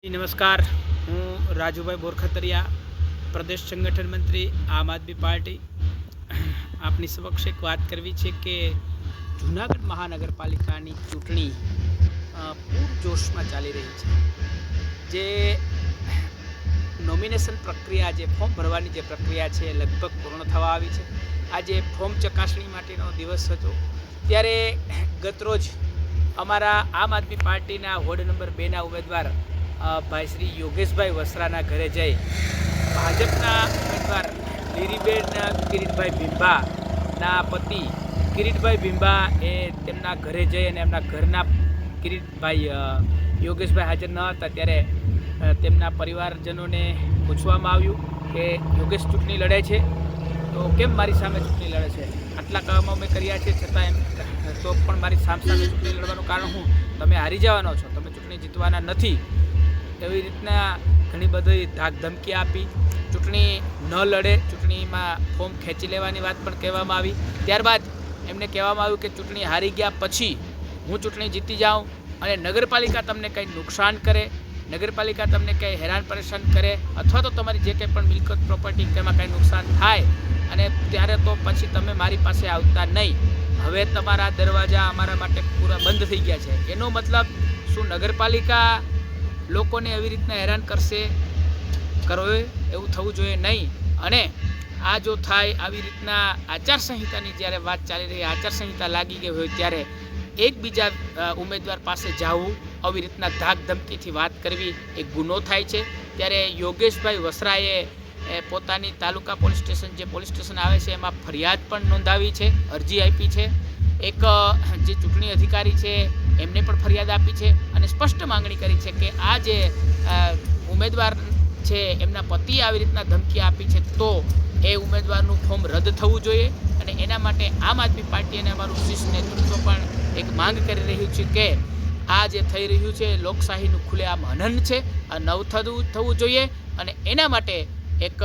नमस्कार, हूँ राजूभाई बोरखतरिया, प्रदेश संगठन मंत्री आम आदमी पार्टी। आपनी समक्ष एक बात करवी है कि जूनागढ़ महानगरपालिकानी चूंटणी पूरजोशमां चाली रही है। जे नॉमिनेशन प्रक्रिया, जे फॉर्म भरवानी जे प्रक्रिया है लगभग पूर्ण थवा आवी छे। आज फॉर्म चकासणी माटेनो दिवस हतो, त्यारे गतरोज अमारा आम आदमी पार्टीना वोर्ड नंबर 2 ना उम्मीदवार भाई श्री योगेशभाई वसराना घरे जई भाजपना उम्मीदवार લીરીબેન કિરીટભાઈ ભીંબાના પતિ કિરીટભાઈ ભીંબા એ તેમના ઘરે જઈ અને એમના ઘરના કિરીટભાઈ યોગેશભાઈ હાજર ન હતા ત્યારે તેમના પરિવારજનોને પૂછવામાં આવ્યું કે યોગેશ ચૂંટણી લડે છે તો કેમ મારી સામે ચૂંટણી લડે છે? આટલા કામો મેં કર્યા છે છતાં એમ તો પણ મારી સામે ચૂંટણી લડવાનું કારણ શું? તમે હારી જવાનો છો, તમે ચૂંટણી જીતવાના નથી। એવી રીતના ઘણી બધી ધાક ધમકી આપી, ચૂંટણી ન લડે, ચૂંટણીમાં ફોર્મ ખેંચી લેવાની વાત પણ કહેવામાં આવી। ત્યારબાદ એમને કહેવામાં આવ્યું કે ચૂંટણી હારી ગયા પછી હું ચૂંટણી જીતી જાઉં અને નગરપાલિકા તમને કંઈ નુકસાન કરે, નગરપાલિકા તમને કંઈ હેરાન પરેશાન કરે અથવા તો તમારી જે કંઈ પણ મિલકત પ્રોપર્ટી તેમાં કંઈ નુકસાન થાય અને ત્યારે તો પછી તમે મારી પાસે આવતા નહીં, હવે તમારા દરવાજા અમારા માટે પૂરા બંધ થઈ ગયા છે। એનો મતલબ શું નગરપાલિકા લોકોને એવી રીતના હેરાન કરશે? કરવે એવું થવું જોઈએ નહીં। અને આ જો થાય, આવી રીતના આચારસંહિતાની જ્યારે વાત ચાલી રહી, આચારસંહિતા લાગી ગઈ હોય ત્યારે એકબીજા ઉમેદવાર પાસે જવું, આવી રીતના ધાક ધમકીથી વાત કરવી એ ગુનો થાય છે। ત્યારે યોગેશભાઈ વસરાએ પોતાની તાલુકા પોલીસ સ્ટેશન, જે પોલીસ સ્ટેશન આવે છે એમાં ફરિયાદ પણ નોંધાવી છે, અરજી આપી છે। એક જે ચૂંટણી અધિકારી છે એમને પણ ફરિયાદ આપી છે અને સ્પષ્ટ માંગણી કરી છે કે આ જે ઉમેદવાર છે એમના પતિએ આવી રીતના ધમકી આપી છે તો એ ઉમેદવારનું ફોર્મ રદ થવું જોઈએ અને એના માટે આમ આદમી પાર્ટી અને અમારું શીર્ષ નેતૃત્વ પણ એક માંગ કરી રહ્યું છે કે આ જે થઈ રહ્યું છે લોકશાહીનું ખુલ્લેઆમ હનન છે, આ નવ થવું જોઈએ અને એના માટે એક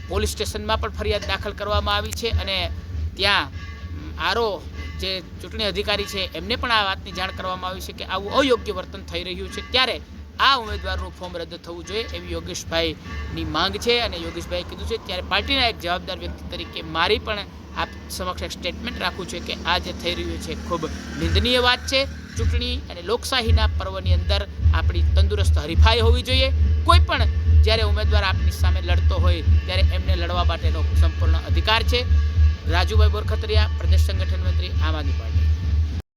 પોલીસ સ્ટેશનમાં પણ ફરિયાદ દાખલ કરવામાં આવી છે અને ત્યાં આરો જે ચૂંટણી અધિકારી છે એમને પણ આ વાતની જાણ કરવામાં આવી છે કે આવું અયોગ્ય વર્તન થઈ રહ્યું છે, ત્યારે આ ઉમેદવારનું ફોર્મ રદ થવું જોઈએ એવી યોગેશભાઈની માંગ છે અને યોગેશભાઈએ કીધું છે। ત્યારે પાર્ટીના એક જવાબદાર વ્યક્તિ તરીકે મારી પણ આપ સમક્ષ એક સ્ટેટમેન્ટ રાખવું છે કે આ જે થઈ રહ્યું છે ખૂબ નિંદનીય વાત છે। ચૂંટણી અને લોકશાહીના પર્વની અંદર આપણી તંદુરસ્ત હરીફાઈ હોવી જોઈએ। કોઈ પણ જ્યારે ઉમેદવાર આપની સામે લડતો હોય ત્યારે એમને લડવા માટેનો સંપૂર્ણ અધિકાર છે। રાજુભાઈ બોરખતરિયા, પ્રદેશ સંગઠન મંત્રી, આમ આદમી પાર્ટી।